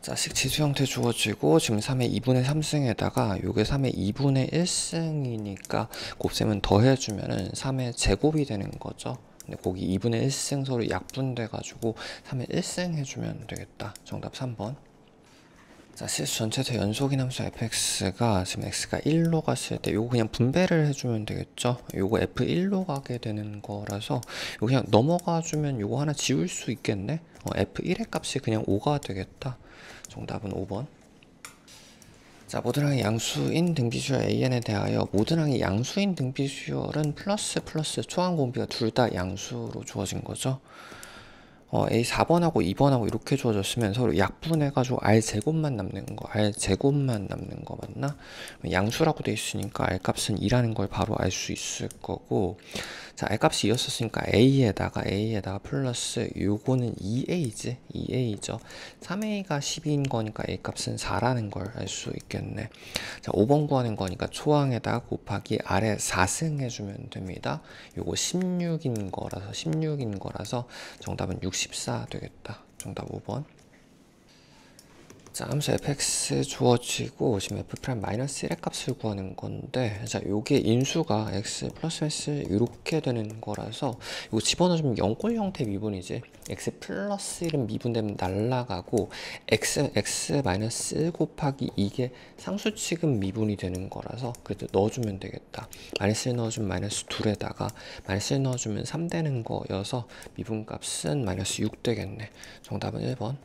자식 지수 형태 주어지고 지금 3의 2분의 3승에다가 요게 3의 2분의 1승이니까 곱셈은 더해주면은 3의 제곱이 되는 거죠. 근데 거기 2분의 1승 서로 약분돼 가지고 3의 1승 해주면 되겠다. 정답 3번. 자, 실수 전체에서 연속인 함수 fx가 지금 x가 1로 갔을 때 요거 그냥 분배를 해주면 되겠죠. 요거 f1로 가게 되는 거라서 요거 그냥 넘어가 주면 요거 하나 지울 수 있겠네. f1의 값이 그냥 5가 되겠다. 정답은 5번. 자, 모든 항의 양수인 등비수열 an에 대하여 모든 항의 양수인 등비수열은 플러스 초항 공비가 둘 다 양수로 주어진 거죠. A 4번하고 2번하고 이렇게 주어졌으면 서로 약분해가지고 R제곱만 남는 거, R제곱만 남는 거 맞나? 양수라고 돼 있으니까 R값은 2라는 걸 바로 알 수 있을 거고, 자, R값이 2였었으니까 A에다가 플러스 요거는 2A지, 2A죠. 3A가 12인 거니까 A값은 4라는 걸 알 수 있겠네. 자, 5번 구하는 거니까 초항에다가 곱하기 아래 4승 해주면 됩니다. 요거 16인 거라서 정답은 64 되겠다. 정답 5번. 자, 함수 fx 주어지고 지금 f'-1의 값을 구하는 건데, 자, 요게 인수가 x 플러스 s 이렇게 되는 거라서 이거 집어넣으면 영골 형태 미분이지. x 플러스 1은 미분되면 날라가고 x 마이너스 곱하기 이게 상수 취급 미분이 되는 거라서 그래도 넣어주면 되겠다. 마이너스 1 넣어주면 마이너스 2에다가 마이너스 1 넣어주면 3 되는 거여서 미분값은 마이너스 6 되겠네. 정답은 1번.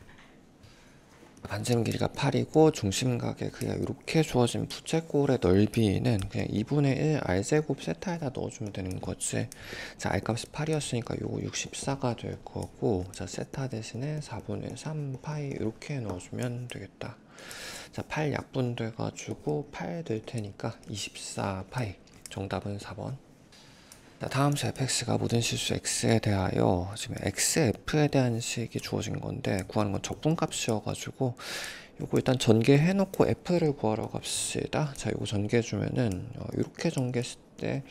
반지름 길이가 8이고 중심각의 크기가 이렇게 주어진 부채꼴의 넓이는 그냥 2분의 1 r제곱 세타에다 넣어주면 되는 거지. 자, r값이 8이었으니까 요거 64가 될 거고, 자, 세타 대신에 4분의 3 파이 이렇게 넣어주면 되겠다. 자, 8 약분돼가지고 8 될 테니까 24 파이. 정답은 4번. 다음 수 fx가 모든 실수 x에 대하여 지금 xf에 대한 식이 주어진 건데 구하는 건 적분값이어가지고 요거 일단 전개해 놓고 f를 구하러 갑시다. 자, 요거 전개해 주면은 이렇게 전개했을 때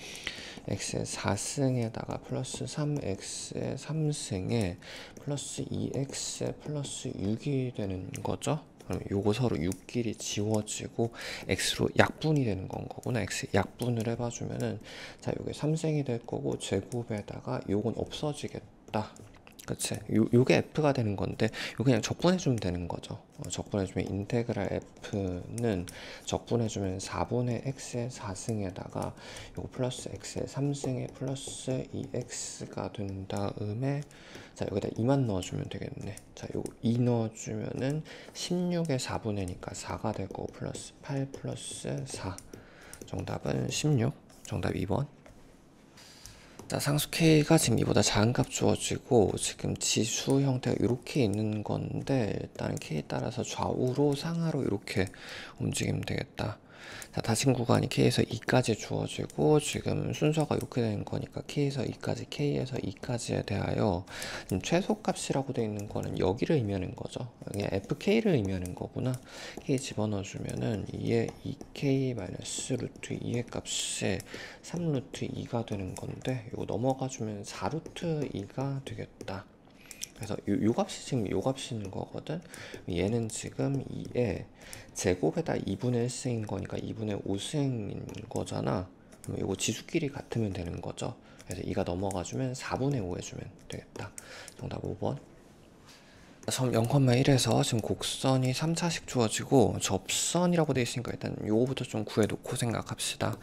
x의 4승에다가 플러스 3x의 3승에 플러스 2x의 플러스 6이 되는 거죠. 그럼 요거 서로 6끼리 지워지고 x로 약분이 되는 건 거구나. x 약분을 해봐주면은 자, 요게 3승이 될 거고 제곱에다가 요건 없어지겠다. 그치? 요게 f가 되는 건데 요 그냥 적분해주면 되는 거죠. 적분해주면 인테그랄 f는 적분해주면 4분의 x의 4승에다가 요거 플러스 x의 3승에 플러스 2x가 된 다음에 자, 여기다 2만 넣어주면 되겠네. 자, 요거 2 넣어주면은 16의 4분의니까 4가 될 거고 플러스 8 플러스 4. 정답은 16. 정답 2번. 자, 상수 k가 지금 이보다 작은 값 주어지고 지금 지수 형태가 이렇게 있는 건데 일단 k에 따라서 좌우로 상하로 이렇게 움직이면 되겠다. 자, 다진 구간이 k에서 2까지 주어지고 지금 순서가 이렇게 되는 거니까 k에서 2까지, k에서 2까지에 대하여 최소값이라고 되어 있는 거는 여기를 의미하는 거죠. 그냥 fk를 의미하는 거구나. k 집어넣어주면은 2에 2k 마이너스 루트 2의 값이 3 루트 2가 되는 건데 이거 넘어가주면 4 루트 2가 되겠다. 그래서 요 값이 지금 요 값이 있는 거거든. 얘는 지금 2에 제곱에다 2분의 1승인 거니까 2분의 5승인 거잖아. 그럼 이거 지수끼리 같으면 되는 거죠. 그래서 2가 넘어가주면 4분의 5 해주면 되겠다. 정답 5번. 섬 0,1에서 지금 곡선이 3차식 주어지고 접선이라고 되어 있으니까 일단 요거부터 좀 구해놓고 생각합시다.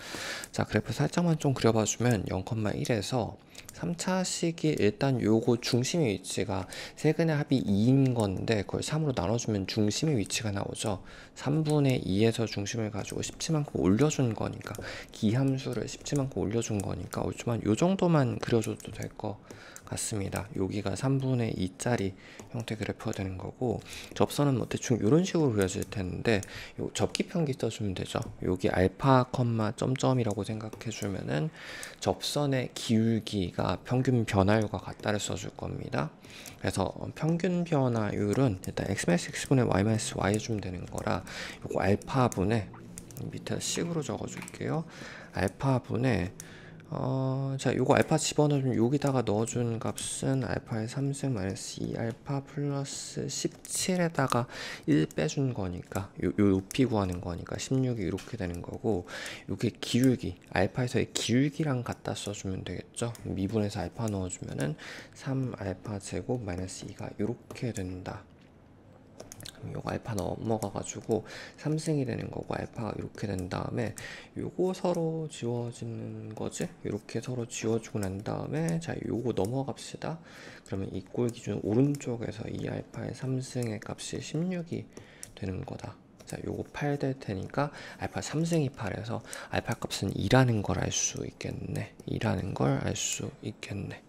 자, 그래프 살짝만 좀 그려봐주면 0,1에서 3차식이 일단 요거 중심의 위치가 세근의 합이 2인 건데 그걸 3으로 나눠주면 중심의 위치가 나오죠. 3분의 2에서 중심을 가지고 17만큼 올려준 거니까 기함수를 17만큼 올려준 거니까 얼추만 요 정도만 그려줘도 될 거 같습니다. 여기가 3분의 2짜리 형태 그래프가 되는 거고 접선은 뭐 대충 이런 식으로 그려질 텐데 요 접기 편기 써주면 되죠. 여기 알파 컴마 점점이라고 생각해 주면은 접선의 기울기가 평균 변화율과 같다를 써줄 겁니다. 그래서 평균 변화율은 일단 x-x분의 y-y 해주면 되는 거라 요거 알파분의 밑에 식으로 적어줄게요. 알파분의 자, 요거 알파 집어넣으면 여기다가 넣어준 값은 알파의 3승 마이너스 2알파 플러스 17에다가 1 빼준 거니까 요 높이 구하는 거니까 16이 이렇게 되는 거고, 요게 기울기, 알파에서의 기울기랑 갖다 써주면 되겠죠. 미분에서 알파 넣어주면은 3알파 제곱 마이너스 2가 이렇게 된다. 요거 알파 넘어가가지고 3승이 되는 거고, 알파가 이렇게 된 다음에 요거 서로 지워지는 거지. 이렇게 서로 지워주고 난 다음에 자, 요거 넘어갑시다. 그러면 이 꼴 기준 오른쪽에서 이 알파의 3승의 값이 16이 되는 거다. 자, 요거 8 될 테니까 알파 3승이 8에서 알파 값은 2라는 걸 알 수 있겠네. 2라는 걸 알 수 있겠네.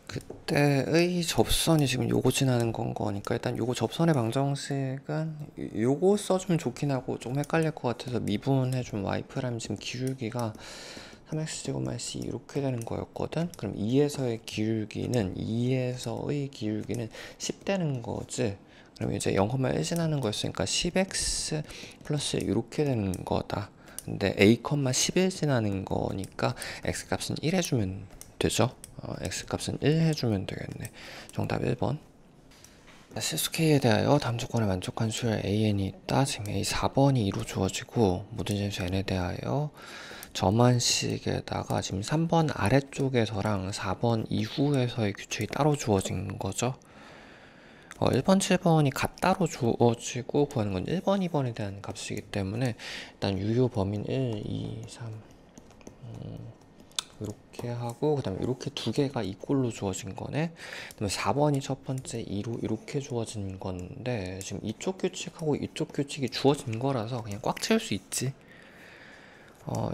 그때의 접선이 지금 요거 지나는 건 거니까 일단 요거 접선의 방정식은 요거 써주면 좋긴 하고 좀 헷갈릴 것 같아서 미분해준 y'은 지금 기울기가 3x제곱 마이너스 2 이렇게 되는 거였거든. 그럼 2에서의 기울기는 10 되는 거지. 그럼 이제 0,1 지나는 거였으니까 10x 플러스 이렇게 되는 거다. 근데 a,11 지나는 거니까 x 값은 1 해주면 되죠. x 값은 1 해주면 되겠네. 정답 1번. 실수 k에 대하여 다음 조건에 만족한 수열 an이 있다. 지금 a 4번이 2로 주어지고 모든 진수 n에 대하여 점한식에다가 지금 3번 아래쪽에서랑 4번 이후에서의 규칙이 따로 주어진 거죠. 1번, 7번이 같따로 주어지고 구하는 건 1번, 2번에 대한 값이기 때문에 일단 유효 범위는 1, 2, 3 이렇게 하고, 그 다음에 이렇게 두 개가 이꼴로 주어진 거네. 그 다음에 4번이 첫 번째 2로 이렇게 주어진 건데, 지금 이쪽 규칙하고 이쪽 규칙이 주어진 거라서 그냥 꽉 채울 수 있지.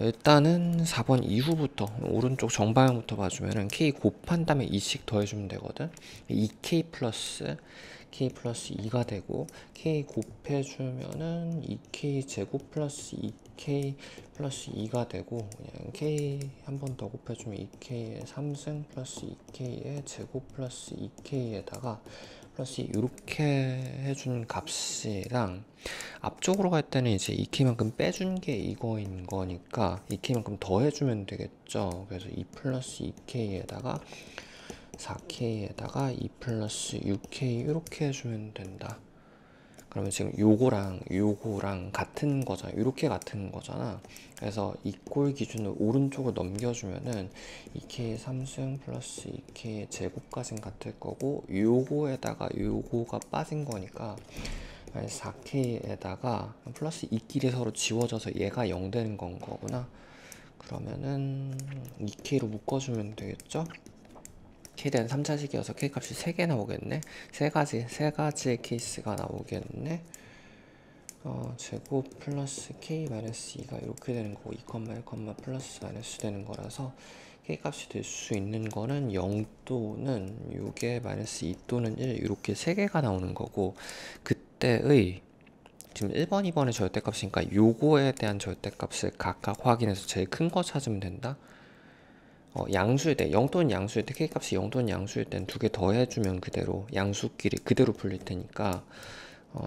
일단은 4번 이후부터 오른쪽 정방향부터 봐주면은 k 곱한 다음에 2씩 더해주면 되거든. 2k 플러스 k 플러스 2가 되고, k 곱해주면은 2k 제곱 플러스 2k 플러스 2가 되고, 그냥 k 한 번 더 곱해주면 2k의 3승 플러스 2k의 제곱 플러스 2k에다가 플러스 이렇게 해준 값이랑, 앞쪽으로 갈 때는 이제 2k만큼 빼준 게 이거인 거니까 2k만큼 더 해주면 되겠죠. 그래서 2 플러스 2k에다가 4k에다가 2 플러스 6k 이렇게 해주면 된다. 그러면 지금 요거랑 같은 거잖아. 이렇게 같은 거잖아. 그래서 이 꼴 기준을 오른쪽으로 넘겨주면은 2k 3승 플러스 2k 제곱까지는 같을 거고, 요거에다가 요거가 빠진 거니까 4k에다가 플러스 2끼리 서로 지워져서 얘가 0 되는 건 거구나. 그러면은 2k로 묶어주면 되겠죠? k에 대한 3차식이어서 k 값이 3개 나오겠네. 3가지의 케이스가 나오겠네. 제곱 플러스 k 마이너스 2가 이렇게 되는 거고, 2, 1, 플러스 마이너스 되는 거라서 k 값이 될 수 있는 거는 0 또는 요게 마이너스 2 또는 1 이렇게 3개가 나오는 거고, 그때의 지금 1번, 2번의 절대값이니까 요거에 대한 절대값을 각각 확인해서 제일 큰 거 찾으면 된다. 양수일 때 0 또는 양수일 때 k값이 0 또는 양수일 땐 두 개 더해주면 그대로 양수끼리 그대로 풀릴 테니까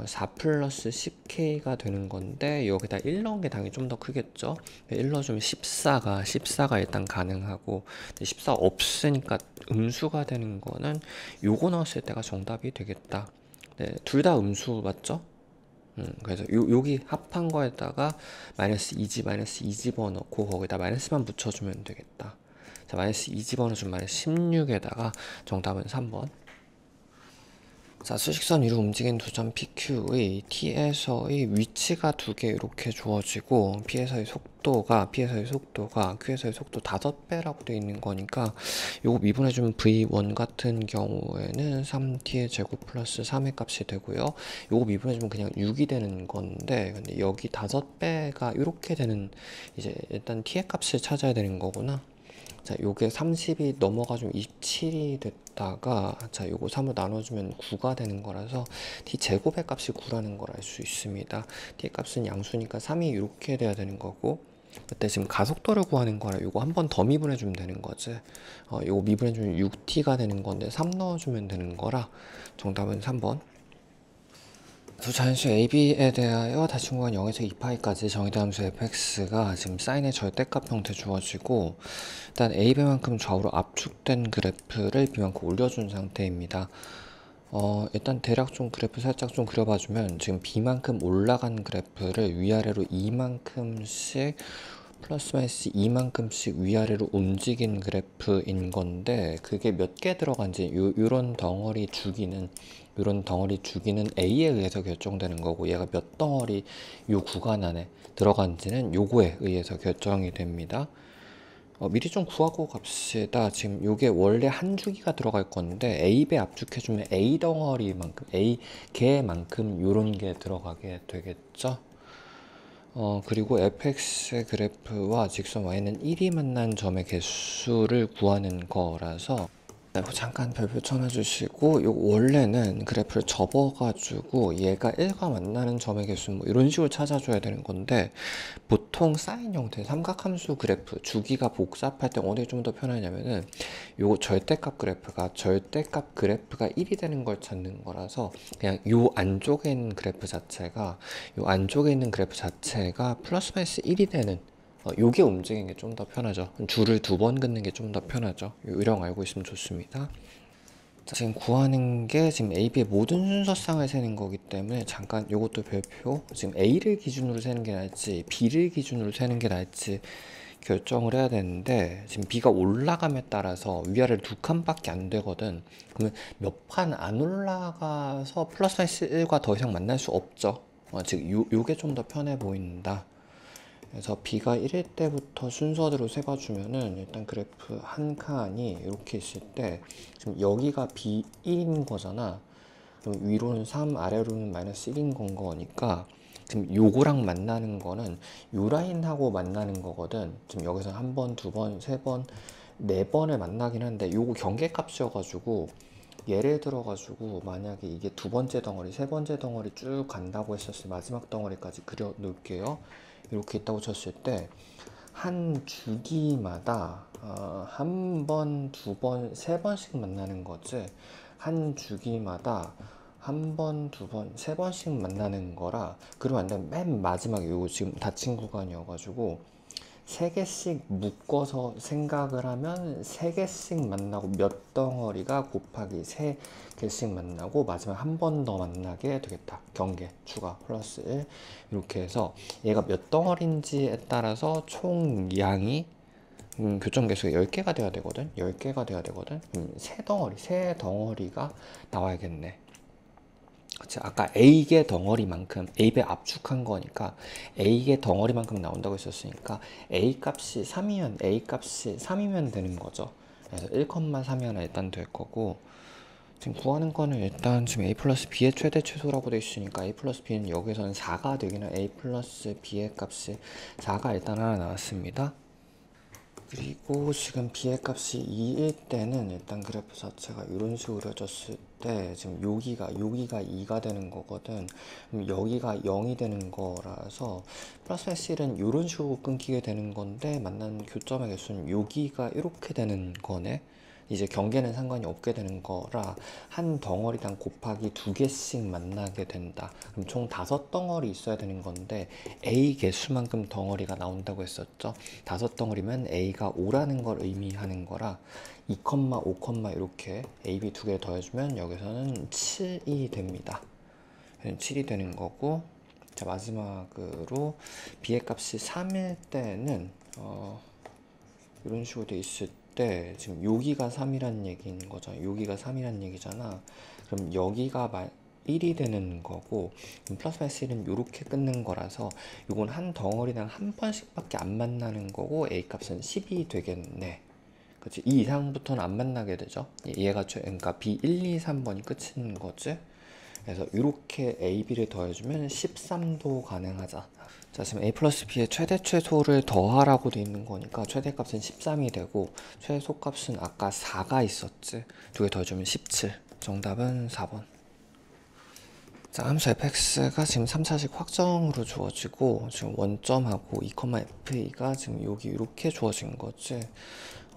4 플러스 10k가 되는 건데, 여기다 1 넣은 게 당연히 좀 더 크겠죠. 1 넣어주면 14가 일단 가능하고, 14 없으니까 음수가 되는 거는 요거 넣었을 때가 정답이 되겠다. 네, 둘 다 음수 맞죠? 그래서 여기 합한 거에다가 마이너스 2 집어넣고 거기다 마이너스만 붙여주면 되겠다. 자, 마이너스 2 집어넣어주면 마이너스 16에다가 정답은 3번. 자, 수직선 위로 움직이는 두 점 PQ의 T에서의 위치가 두 개 이렇게 주어지고, P에서의 속도가 Q에서의 속도 5배라고 되어 있는 거니까 요거 미분해주면 V1 같은 경우에는 3T의 제곱 플러스 3의 값이 되고요. 요거 미분해주면 그냥 6이 되는 건데, 근데 여기 5배가 이렇게 되는, 이제 일단 T의 값을 찾아야 되는 거구나. 자, 요게 30이 넘어가지고 27이 됐다가, 자, 요거 3으로 나눠주면 9가 되는 거라서 t 제곱의 값이 9라는 걸 알 수 있습니다. t의 값은 양수니까 3이 이렇게 돼야 되는 거고, 그때 지금 가속도를 구하는 거라 요거 한 번 더 미분해주면 되는 거지. 요거 미분해주면 6t가 되는 건데 3 넣어주면 되는 거라 정답은 3번. 두 자연수 AB에 대하여 다친 구간 0에서 2파이까지 정의된 함수 fx가 지금 사인의 절대값 형태 주어지고, 일단 AB만큼 좌우로 압축된 그래프를 B만큼 올려준 상태입니다. 일단 대략 좀 그래프 살짝 좀 그려봐주면, 지금 B만큼 올라간 그래프를 위아래로 이만큼씩 플러스 마이너스 이만큼씩 위아래로 움직인 그래프인 건데, 그게 몇 개 들어간지 요런 덩어리 주기는 A에 의해서 결정되는 거고, 얘가 몇 덩어리 요 구간 안에 들어간지는 요거에 의해서 결정이 됩니다. 미리 좀 구하고 갑시다. 지금 요게 원래 한 주기가 들어갈 건데, A배 압축해주면 A 덩어리만큼, A 개만큼 요런 게 들어가게 되겠죠. 그리고 fx 그래프와 직선 y는 1이 만난 점의 개수를 구하는 거라서, 잠깐 별표 쳐놔주시고, 요 원래는 그래프를 접어가지고 얘가 1과 만나는 점의 개수 뭐 이런 식으로 찾아줘야 되는 건데, 보통 사인 형태 삼각함수 그래프 주기가 복잡할 때 어디 좀 더 편하냐면은, 요거 절대값 그래프가 1이 되는 걸 찾는 거라서, 그냥 요 안쪽에 있는 그래프 자체가 플러스 마이너스 1이 되는, 요게 움직이는 게 좀 더 편하죠. 줄을 두 번 긋는 게 좀 더 편하죠. 요령 알고 있으면 좋습니다. 자, 지금 구하는 게 지금 AB의 모든 순서쌍을 세는 거기 때문에, 잠깐 요것도 별표, 지금 A를 기준으로 세는 게 나을지 B를 기준으로 세는 게 나을지 결정을 해야 되는데, 지금 B가 올라감에 따라서 위아래를 두 칸밖에 안 되거든. 그러면 몇 칸 안 올라가서 플러스 마이너스 1과 더 이상 만날 수 없죠. 즉 요게 좀 더 편해 보인다. 그래서 B가 1일 때부터 순서대로 세봐주면은, 일단 그래프 한 칸이 이렇게 있을 때, 지금 여기가 B1인 거잖아. 그럼 위로는 3, 아래로는 마이너스 1인 거니까, 지금 요거랑 만나는 거는 요 라인하고 만나는 거거든. 지금 여기서 한 번, 두 번, 세 번, 네 번을 만나긴 한데, 요거 경계값이어가지고, 예를 들어가지고 만약에 이게 두 번째 덩어리, 세 번째 덩어리 쭉 간다고 했었을 때, 마지막 덩어리까지 그려 놓을게요. 이렇게 있다고 쳤을 때, 한 주기마다 한 번, 두 번, 세 번씩 만나는 거지. 한 주기마다 한 번, 두 번, 세 번씩 만나는 거라. 그러면 안 되면 맨 마지막에 요거 지금 닫힌 구간이어가지고 세 개씩 묶어서 생각을 하면, 세 개씩 만나고 몇 덩어리가 곱하기 세 개씩 만나고 마지막 한 번 더 만나게 되겠다. 경계 추가 플러스 1, 이렇게 해서 얘가 몇 덩어리인지에 따라서 총 양이 교점 개수가 10개가 돼야 되거든. 10개가 돼야 되거든. 세 덩어리가 나와야겠네. 그치? 아까 A개 덩어리만큼, A배 압축한 거니까 A개 덩어리만큼 나온다고 했었으니까, A 값이 3이면 A 값이 3이면 되는 거죠. 그래서 1,3이 하나 일단 될 거고, 지금 구하는 거는 일단 지금 A 플러스 B의 최대 최소라고 되어 있으니까, A 플러스 B는 여기서는 4가 되기는, A 플러스 B의 값이 4가 일단 하나 나왔습니다. 그리고 지금 B의 값이 2일 때는 일단 그래프 자체가 이런 식으로 그려졌을 때, 지금 여기가 2가 되는 거거든. 그럼 여기가 0이 되는 거라서 플러스 마이너스 1은 이런 식으로 끊기게 되는 건데, 만나는 교점의 개수는 여기가 이렇게 되는 거네. 이제 경계는 상관이 없게 되는 거라 한 덩어리당 곱하기 두 개씩 만나게 된다. 그럼 총 5덩어리 있어야 되는 건데, A 개수만큼 덩어리가 나온다고 했었죠. 5덩어리면 A가 5라는 걸 의미하는 거라 2, 5, 이렇게 A, B 두 개 더해주면 여기서는 7이 됩니다. 7이 되는 거고, 자, 마지막으로 B의 값이 3일 때는 이런 식으로 돼 있을 때, 지금 여기가 3이란 얘기인 거죠. 여기가 3이란 얘기잖아. 그럼 여기가 1이 되는 거고, 플러스 마이너스 1은 이렇게 끊는 거라서 이건 한 덩어리당 한 번씩밖에 안 만나는 거고, A 값은 10이 되겠네. 그치? 이 이상부터는 안 만나게 되죠. 얘가 그러니까 B 1, 2, 3번이 끝인 거지. 그래서 이렇게 A, B를 더해주면 13도 가능하자. 자, 지금 A 플러스 B의 최대 최소를 더하라고 돼 있는 거니까 최대값은 13이 되고, 최소값은 아까 4가 있었지. 두 개 더해주면 17. 정답은 4번. 자, 함수 fx가 지금 3차식 확정으로 주어지고, 지금 원점하고 2,f가 지금 여기 이렇게 주어진 거지.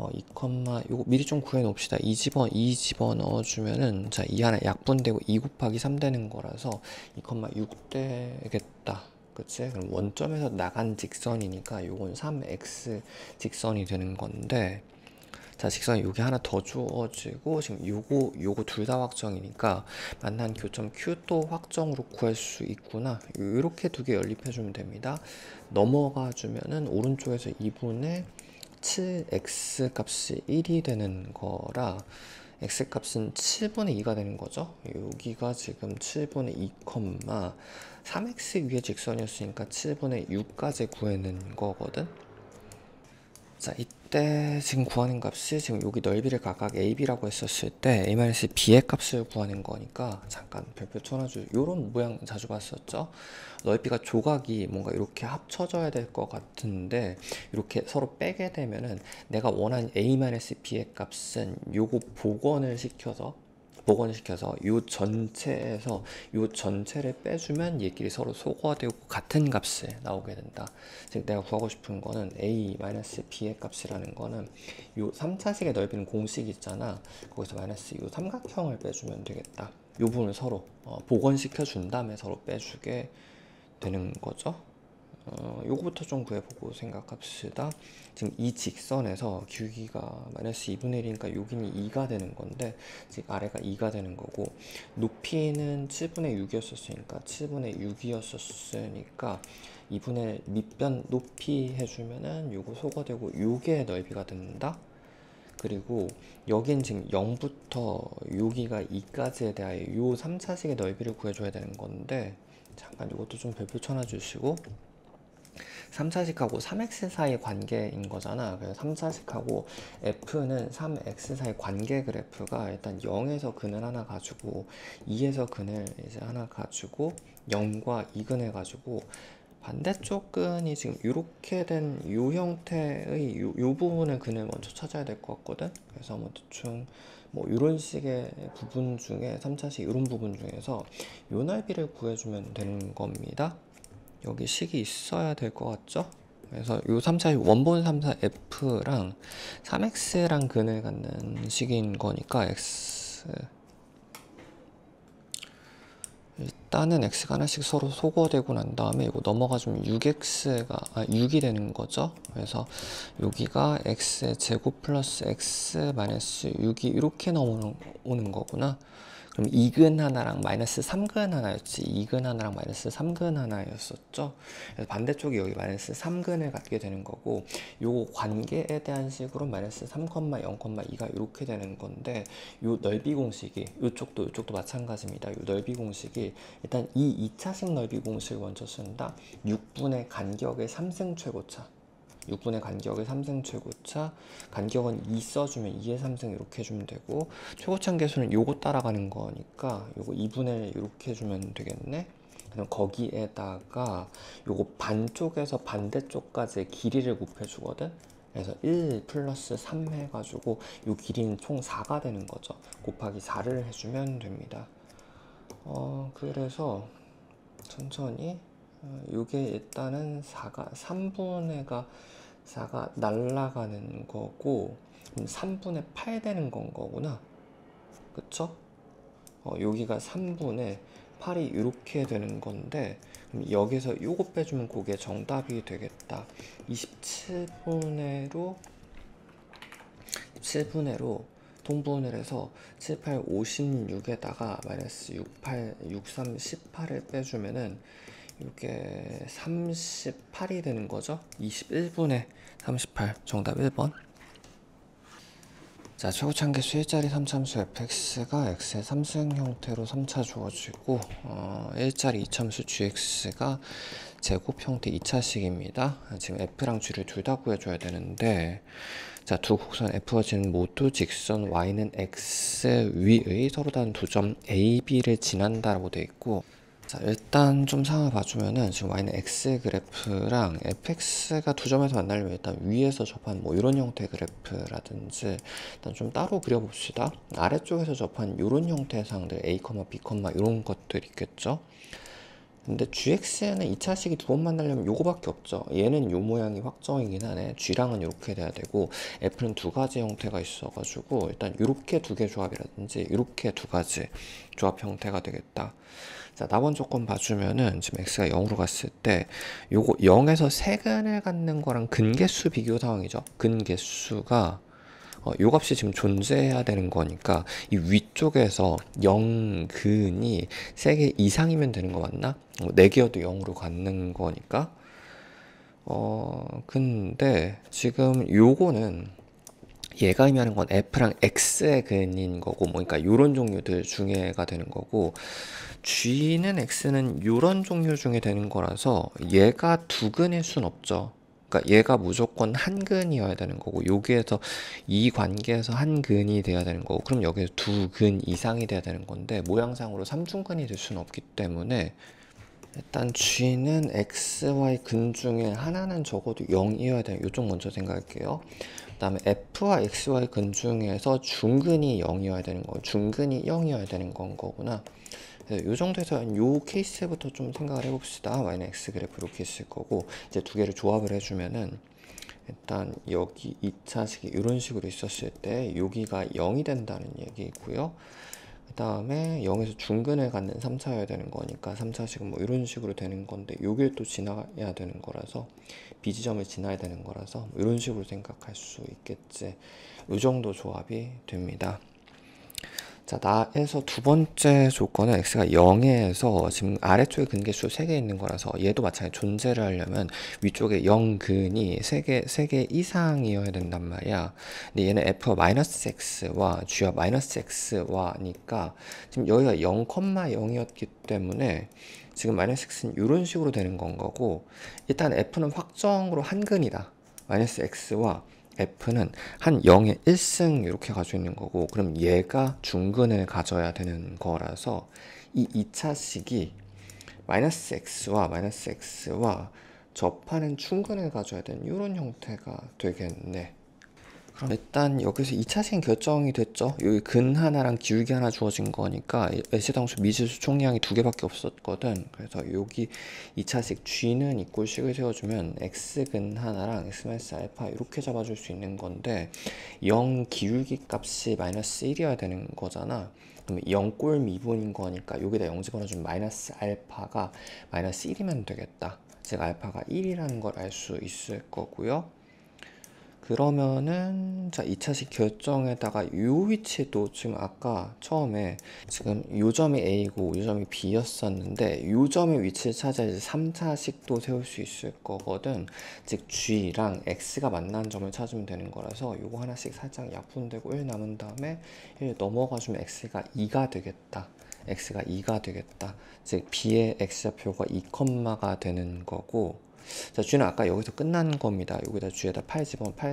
요거 미리 좀 구해 놓읍시다. 2 집어 넣어주면은, 자, 이 하나 약분되고 2 곱하기 3 되는 거라서 2,6 되겠다. 그치? 그럼 원점에서 나간 직선이니까 요건 3x 직선이 되는 건데, 자, 직선이 여기 하나 더 주어지고, 지금 요거 둘 다 확정이니까 만난 교점 Q도 확정으로 구할 수 있구나. 요렇게 두 개 연립해주면 됩니다. 넘어가 주면은 오른쪽에서 2분의 7x 값이 1이 되는 거라 x 값은 7분의 2가 되는 거죠. 여기가 지금 7분의 2, 3x 위에 직선이었으니까 7분의 6까지 구해낸 거거든. 자, 이때 지금 구하는 값이 지금 여기 넓이를 각각 AB라고 했었을 때 A-B의 값을 구하는 거니까 잠깐 별표 쳐놔줘. 요런 모양 자주 봤었죠? 넓이가 조각이 뭔가 이렇게 합쳐져야 될 것 같은데 이렇게 서로 빼게 되면은 내가 원하는 A-B의 값은 요거 복원을 시켜서 요 전체에서 요 전체를 빼주면 얘끼리 서로 소거되고 같은 값이 나오게 된다. 즉 내가 구하고 싶은 거는 A-B의 값이라는 거는 요 3차식의 넓이는 공식 있잖아. 거기서 마이너스 요 삼각형을 빼주면 되겠다. 요 부분을 서로 복원시켜 준 다음에 서로 빼주게 되는 거죠. 요거부터 좀 구해보고 생각합시다. 지금 이 직선에서 기울기가 마이너스 2분의 1이니까 여기는 2가 되는 건데 지금 아래가 2가 되는 거고 높이는 7분의 6이었으니까 7분의 6이었으니까 2분의 밑변 높이 해주면은 요거 소거되고 요게 넓이가 된다. 그리고 여긴 지금 0부터 여기가 2까지에 대하여 요 3차식의 넓이를 구해줘야 되는 건데 잠깐 이것도 좀 별표 쳐놔주시고 3차식하고 3x 사이 관계인 거잖아. 그래서 3차식하고 f는 3x 사이 관계 그래프가 일단 0에서 근을 하나 가지고 2에서 근을 이제 하나 가지고 0과 2근을 가지고 반대쪽 근이 지금 이렇게 된 요 형태의 요 부분의 근을 먼저 찾아야 될 것 같거든. 그래서 한번 대충 뭐 이런 식의 부분 중에 3차식 이런 부분 중에서 요 넓이를 구해주면 되는 겁니다. 여기 식이 있어야 될 것 같죠? 그래서 요 3차 원본 3차 F랑 3X랑 근을 갖는 식인 거니까 X 일단은 X가 하나씩 서로 소거되고 난 다음에 이거 넘어가주면 6이 되는 거죠. 그래서 여기가 X의 제곱 플러스 X 마이너스 6이 이렇게 넘어오는 거구나. 그럼 2근 하나랑 마이너스 3근 하나였지. 2근 하나랑 마이너스 3근 하나였었죠. 그래서 반대쪽이 여기 마이너스 3근을 갖게 되는 거고 요 관계에 대한 식으로 마이너스 3, 0,2가 이렇게 되는 건데 요 넓이 공식이 요쪽도 마찬가지입니다. 요 넓이 공식이 일단 이 2차식 넓이 공식을 먼저 쓴다. 6분의 간격의 3승 최고차 6분의 간격의 3승 최고차 간격은 2 써주면 2의 3승 이렇게 해주면 되고 최고차 계수는 요거 따라가는 거니까 요거 2분의 1 이렇게 해주면 되겠네. 그럼 거기에다가 요거 반쪽에서 반대쪽까지의 길이를 곱해주거든. 그래서 1 플러스 3 해가지고 요 길이는 총 4가 되는 거죠. 곱하기 4를 해주면 됩니다. 그래서 천천히 요게 일단은 4가 날라가는 거고 3분의 8 되는 거구나. 그쵸? 여기가 3분의 8이 이렇게 되는 건데 그럼 여기서 요거 빼주면 그게 정답이 되겠다. 7분의로 통분을 해서 7, 8, 56에다가 마이너스 6, 8, 6, 3, 18을 빼주면은 이게 38이 되는 거죠. 21분의 38 정답 1번. 자, 최고차계수 1자리 3참수 fx가 x의 3승 형태로 3차 주어지고 1자리 2참수 gx가 제곱 형태 2차식입니다. 지금 f랑 g를 둘 다 구해줘야 되는데 자, 두 곡선 F와 G는 모두 직선 Y는 X 위의 서로 다른 두 점 A, B를 지난다라고 되어 있고 자, 일단 좀 상황을 봐주면은 지금 Y는 X 그래프랑 fx가 두 점에서 만나려면 일단 위에서 접한 뭐 이런 형태의 그래프라든지 일단 좀 따로 그려봅시다. 아래쪽에서 접한 이런 형태의 상들 A, B, 이런 것들 있겠죠. 근데 gx는 2차식이 두 번 만나려면 요거밖에 없죠. 얘는 요 모양이 확정이긴 하네. g랑은 이렇게 돼야 되고 f는 두 가지 형태가 있어가지고 일단 요렇게 두 개 조합이라든지 요렇게 두 가지 조합 형태가 되겠다. 자, 나번 조건 봐주면은 지금 x가 0으로 갔을 때 요거 0에서 세근을 갖는 거랑 근개수 비교 상황이죠. 근개수가 요 값이 지금 존재해야 되는 거니까 이 위쪽에서 0근이 3개 이상이면 되는 거 맞나? 4개여도 0으로 갖는 거니까 근데 지금 요거는 얘가 의미하는 건 f랑 x의 근인 거고 뭐 그러니까 요런 종류들 중에가 되는 거고 g는 x는 요런 종류 중에 되는 거라서 얘가 두 근일 순 없죠. 그러니까 얘가 무조건 한 근이어야 되는 거고 여기에서 이 관계에서 한 근이 돼야 되는 거고 그럼 여기서 두 근 이상이 돼야 되는 건데 모양상으로 삼중근이 될 수는 없기 때문에 일단 g는 x, y 근 중에 하나는 적어도 0이어야 되는 요쪽 먼저 생각할게요. 그 다음에 f와 x, y 근 중에서 중근이 0이어야 되는 거 중근이 0이어야 되는 건 거구나. 이 정도에서 이 케이스부터 좀 생각을 해봅시다. y는 x 그래프 이렇게 있을 거고 이제 두 개를 조합을 해주면은 일단 여기 2차식이 이런 식으로 있었을 때 여기가 0이 된다는 얘기고요. 그 다음에 0에서 중근을 갖는 3차여야 되는 거니까 3차식은 뭐 이런 식으로 되는 건데 여기를 또 지나야 되는 거라서 B지점을 지나야 되는 거라서 뭐 이런 식으로 생각할 수 있겠지. 이 정도 조합이 됩니다. 자, 나에서 두 번째 조건은 x가 0에서 지금 아래쪽에 근개수 3개 있는 거라서 얘도 마찬가지 존재를 하려면 위쪽에 0근이 3개 이상이어야 된단 말이야. 근데 얘는 f가 -x와 g가 -x와니까 지금 여기가 0,0이었기 때문에 지금 -x는 이런 식으로 되는 건 거고 일단 f는 확정으로 한 근이다. -x와 f는 한 0의 1승 이렇게 가지고 있는 거고 그럼 얘가 중근을 가져야 되는 거라서 이 2차식이 -x와 접하는 중근을 가져야 되는 이런 형태가 되겠네. 그럼 일단 여기서 2차식은 결정이 됐죠. 여기 근 하나랑 기울기 하나 주어진 거니까 애시당초 미지수 총량이 두 개밖에 없었거든. 그래서 여기 2차식 g는 이꼴식을 세워주면 x근 하나랑 x-알파 이렇게 잡아줄 수 있는 건데 0 기울기 값이 -1이어야 되는 거잖아. 그럼 0꼴 미분인 거니까 여기다 0 집어넣어주면 -알파가 -1이면 되겠다. 즉 알파가 1이라는 걸 알 수 있을 거고요. 그러면은 자 2차식 결정에다가 요 위치도 지금 아까 처음에 지금 요 점이 A고 요 점이 B였었는데 요 점의 위치를 찾아야지 3차식도 세울 수 있을 거거든. 즉 G랑 X가 만나는 점을 찾으면 되는 거라서 요거 하나씩 살짝 약분되고 1 남은 다음에 1 넘어가주면 X가 2가 되겠다. X가 2가 되겠다. 즉 B의 X좌표가 2컴마가 되는 거고 자, G는 아까 여기서 끝난 겁니다. 여기다 G에다 8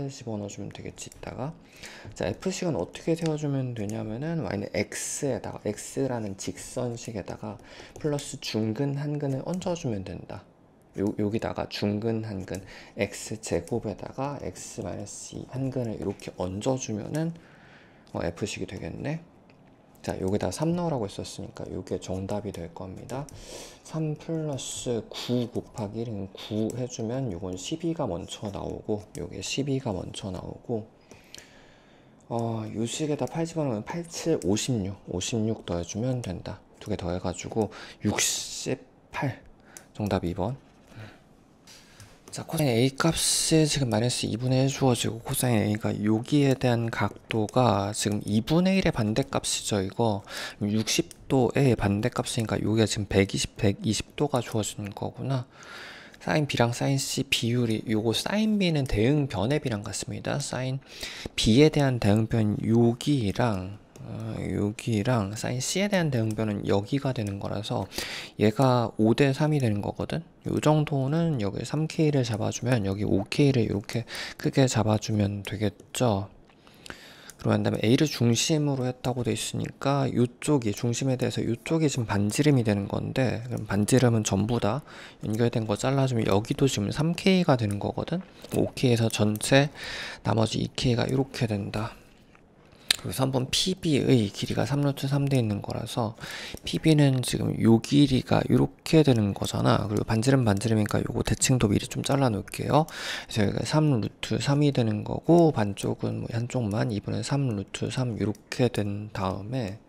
집어넣어주면 되겠지, 이따가. 자, F식은 어떻게 세워주면 되냐면은, Y는 X에다가, X라는 직선식에다가, 플러스 중근 한근을 얹어주면 된다. 여기다가 중근 한근, X제곱에다가 X-2 한근을 이렇게 얹어주면은, F식이 되겠네. 자, 여기다 3 넣으라고 했었으니까 이게 정답이 될 겁니다. 3 플러스 9 곱하기 1은 9 해주면 이건 12가 먼저 나오고 요게 12가 먼저 나오고 요 식에다 8 집어넣으면 8, 7, 56 더해주면 된다. 두 개 더해가지고 68 정답 2번. 자, 코사인 A 값이 지금 -2분의 1 주어지고 코사인 A가 여기에 대한 각도가 지금 2분의 1의 반대값이죠. 이거 60도의 반대값이니까 여기가 지금 120도가 주어지는 거구나. 사인 B랑 사인 C 비율이 요거 사인 B는 대응변의 B랑 같습니다. 사인 B에 대한 대응변 여기랑 사인 C에 대한 대응변은 여기가 되는 거라서 얘가 5대 3이 되는 거거든. 요 정도는 여기 3K를 잡아주면 여기 5K를 이렇게 크게 잡아주면 되겠죠. 그러면 다음에 A를 중심으로 했다고 돼 있으니까 이쪽이 중심에 대해서 이쪽이 지금 반지름이 되는 건데 그럼 반지름은 전부 다 연결된 거 잘라주면 여기도 지금 3K가 되는 거거든. 5K에서 전체 나머지 2K가 이렇게 된다. 그리고 3번 PB의 길이가 3루트 3돼 있는 거라서 PB는 지금 요 길이가 이렇게 되는 거잖아. 그리고 반지름이니까 요거 대칭도 미리 좀 잘라 놓을게요. 그래서 여기가 3루트 3이 되는 거고 반쪽은 뭐 한쪽만 2분의 3루트 3 이렇게 된 다음에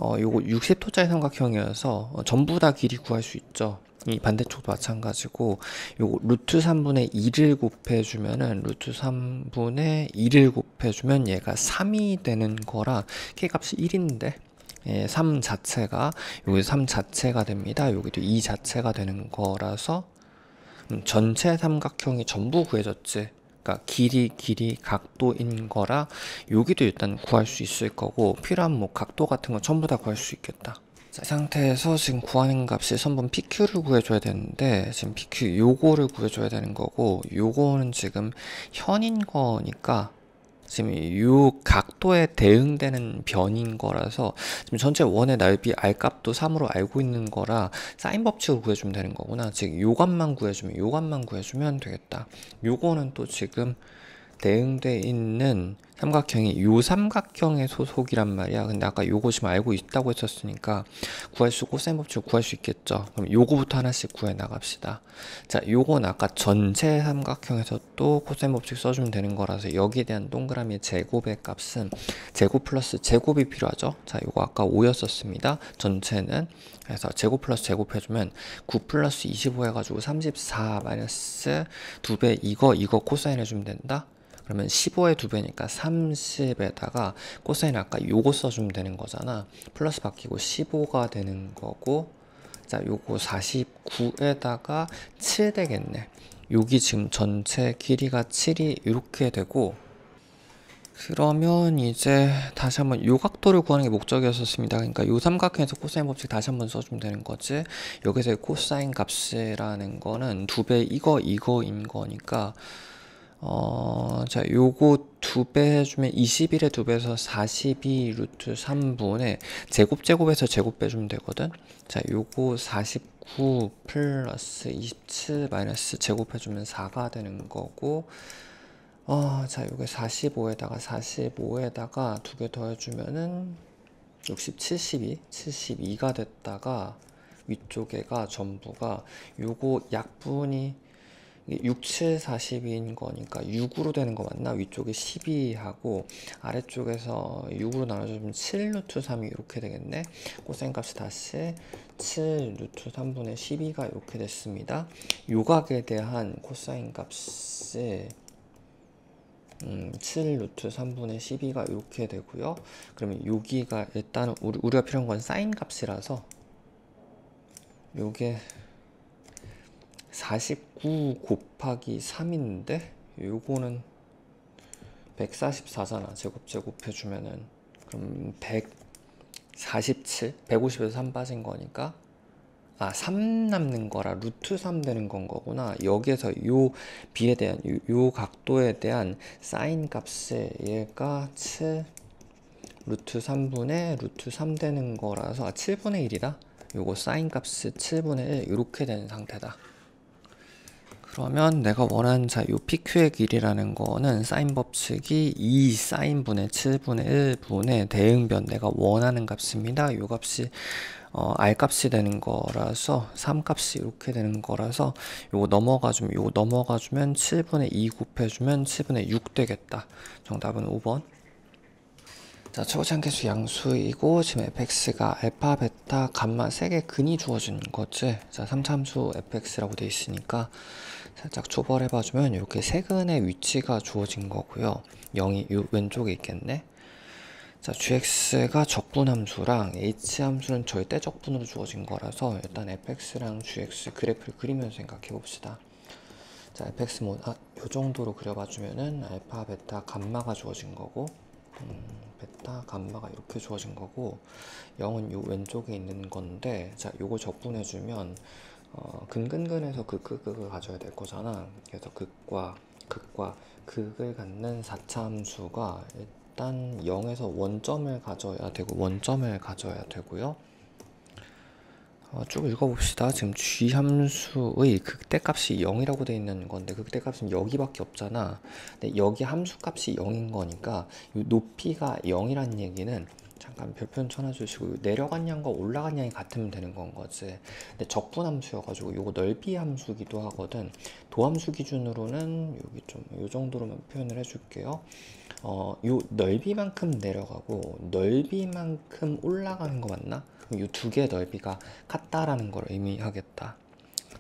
요거 60도짜리 삼각형이어서 전부 다 길이 구할 수 있죠. 이 반대쪽도 마찬가지고 요거 루트 3분의 2를 곱해주면은 루트 3분의 2를 곱해주면 얘가 3이 되는 거라 K값이 1인데 3 자체가 여기 3 자체가 됩니다. 여기도 2 자체가 되는 거라서 전체 삼각형이 전부 구해졌지. 그러니까 길이 각도인 거라 여기도 일단 구할 수 있을 거고 필요한 뭐 각도 같은 거 전부 다 구할 수 있겠다. 자, 이 상태에서 지금 구하는 값이 선분 PQ를 구해줘야 되는데 지금 PQ 요거를 구해줘야 되는 거고 요거는 지금 현인 거니까 지금 요 각도에 대응되는 변인 거라서 지금 전체 원의 넓이 R값도 3으로 알고 있는 거라 사인 법칙으로 구해주면 되는 거구나. 즉 요 값만 구해주면 되겠다. 요거는 또 지금 대응돼 있는 삼각형이 요 삼각형의 소속이란 말이야. 근데 아까 요거 지금 알고 있다고 했었으니까 구할 수 코사인 법칙을 구할 수 있겠죠. 그럼 요거부터 하나씩 구해 나갑시다. 자, 요건 아까 전체 삼각형에서 또 코사인 법칙 써주면 되는 거라서 여기에 대한 동그라미 제곱의 값은 제곱 플러스 제곱이 필요하죠. 자, 요거 아까 5였었습니다. 전체는 그래서 제곱 플러스 제곱 해주면 9 플러스 25 해가지고 34 마이너스 2배 이거 코사인 해주면 된다. 그러면 15의 2배니까 30에다가 코사인 아까 요거 써주면 되는 거잖아. 플러스 바뀌고 15가 되는 거고 자 요거 49에다가 7 되겠네. 여기 지금 전체 길이가 7이 이렇게 되고 그러면 이제 다시 한번 요 각도를 구하는 게 목적이었었습니다. 그러니까 요 삼각형에서 코사인 법칙 다시 한번 써주면 되는 거지. 여기서 코사인 값이라는 거는 2배 이거인 거니까 자, 요거 2배 해주면 21에 2배에서 42 루트 3분의 제곱에서 제곱 빼주면 되거든. 자, 요거 49 플러스 27 마이너스 제곱해주면 4가 되는 거고 자, 요게 45에다가 2개 더해주면은 60, 72가 됐다가 위쪽에가 전부가 요거 약분이 6, 7, 42인 거니까 6으로 되는 거 맞나? 위쪽에 12하고 아래쪽에서 6으로 나눠주면 7 루트 3이 이렇게 되겠네. 코사인 값이 다시 7 루트 3분의 12가 이렇게 됐습니다. 요각에 대한 코사인 값이 7 루트 3분의 12가 이렇게 되고요. 그러면 여기가 일단 우리가 필요한 건 사인 값이라서 요게 49 곱하기 3인데 요거는 144잖아. 제곱해주면은 그럼 147 150에서 3 빠진 거니까 3 남는 거라 루트 3 되는 건 거구나. 여기에서 요 비에 대한 요 각도에 대한 사인 값에 얘가 7 루트 3분의 루트 3 되는 거라서 7분의 1이다. 요거 사인 값이 7분의 1 이렇게 되는 상태다. 그러면 내가 원하는 요 PQ의 길이라는 거는 사인 법칙이 2 사인분의 7분의 1분의 대응변 내가 원하는 값입니다. 요 값이 R 값이 되는 거라서 3 값이 이렇게 되는 거라서 요거 넘어가주면 7분의 2 곱해주면 7분의 6 되겠다. 정답은 5번. 자, 초고장계수 양수이고 지금 fx가 알파, 베타, 감마 3개 근이 주어진 거지. 자, 3참수 fx라고 돼 있으니까 살짝 초벌해봐주면 이렇게 세 근의 위치가 주어진 거고요. 0이 요 왼쪽에 있겠네. 자, gx가 적분함수랑 h함수는 절대 적분으로 주어진 거라서 일단 fx랑 gx 그래프를 그리면서 생각해 봅시다. 자, fx 요 정도로 그려봐주면은 알파, 베타, 감마가 주어진 거고 베타, 감마가 이렇게 주어진 거고 0은 요 왼쪽에 있는 건데 자, 요거 적분해주면 근근근에서 극을 가져야 될 거잖아. 그래서 극과 극을 갖는 4차 함수가 일단 0에서 원점을 가져야 되고요. 쭉 읽어봅시다. 지금 g 함수의 극대값이 0이라고 되어 있는 건데 극대값은 여기밖에 없잖아. 근데 여기 함수값이 0인 거니까 이 높이가 0이란 얘기는 잠깐 별표는 쳐놔주시고 내려간 양과 올라간 양이 같으면 되는 건 거지. 근데 적분 함수여가지고 이거 넓이 함수기도 하거든. 도함수 기준으로는 여기 좀 요 정도로만 표현을 해줄게요. 요 넓이만큼 내려가고 넓이만큼 올라가는 거 맞나? 이 두 개의 넓이가 같다라는 걸 의미하겠다.